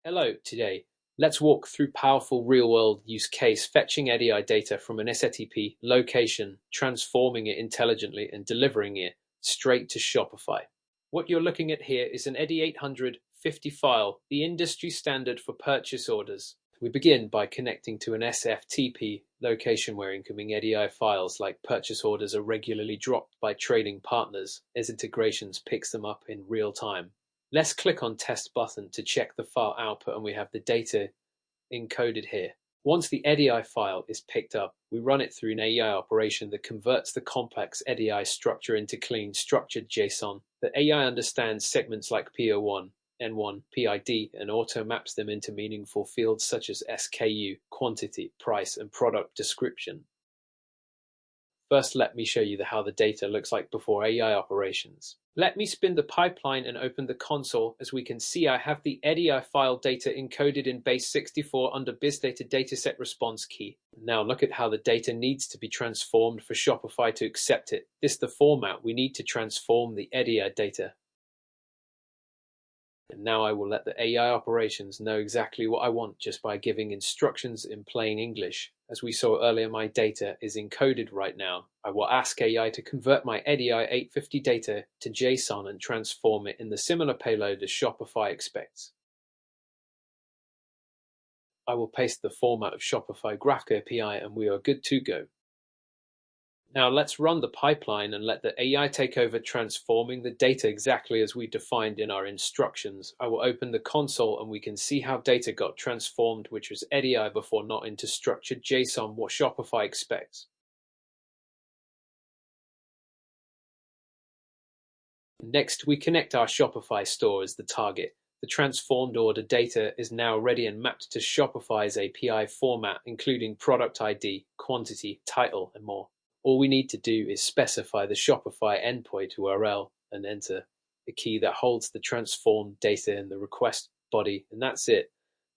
Hello, today let's walk through powerful real-world use case fetching EDI data from an SFTP location, transforming it intelligently and delivering it straight to Shopify. What you're looking at here is an EDI 850 file, the industry standard for purchase orders. We begin by connecting to an SFTP location where incoming EDI files like purchase orders are regularly dropped by trading partners. eZintegrations picks them up in real time. Let's click on Test button to check the file output, and we have the data encoded here. Once the EDI file is picked up, we run it through an AI operation that converts the complex EDI structure into clean, structured JSON. The AI understands segments like PO1, N1, PID, and auto-maps them into meaningful fields such as SKU, quantity, price, and product description. First, let me show you how the data looks like before AI operations. Let me spin the pipeline and open the console. As we can see, I have the EDI file data encoded in base 64 under Bizdata dataset response key. Now look at how the data needs to be transformed for Shopify to accept it. This is the format we need to transform the EDI data. And now I will let the AI operations know exactly what I want just by giving instructions in plain English. As we saw earlier, my data is encoded right now. I will ask AI to convert my EDI 850 data to JSON and transform it in the similar payload as Shopify expects. I will paste the format of Shopify Graphic API and we are good to go. Now let's run the pipeline and let the AI take over transforming the data exactly as we defined in our instructions. I will open the console and we can see how data got transformed, which was EDI before, not into structured JSON, what Shopify expects. Next, we connect our Shopify store as the target. The transformed order data is now ready and mapped to Shopify's API format, including product ID, quantity, title, and more. All we need to do is specify the Shopify endpoint URL and enter the key that holds the transformed data in the request body, and that's it.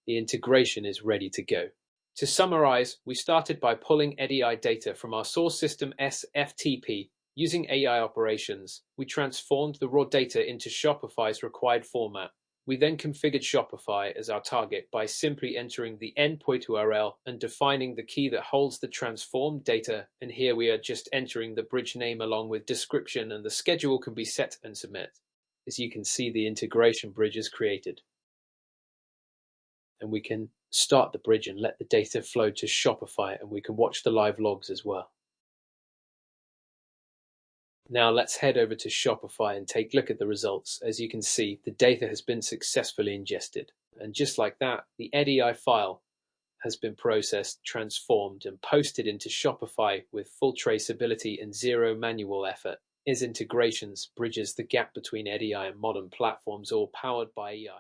The integration is ready to go. To summarize, we started by pulling EDI data from our source system SFTP. Using AI operations, we transformed the raw data into Shopify's required format. We then configured Shopify as our target by simply entering the endpoint URL and defining the key that holds the transformed data. And here we are just entering the bridge name along with description, and the schedule can be set and submit. As you can see, the integration bridge is created. And we can start the bridge and let the data flow to Shopify, and we can watch the live logs as well. Now let's head over to Shopify and take a look at the results. As you can see, the data has been successfully ingested. And just like that, the EDI file has been processed, transformed, and posted into Shopify with full traceability and zero manual effort. eZintegrations bridges the gap between EDI and modern platforms, all powered by AI.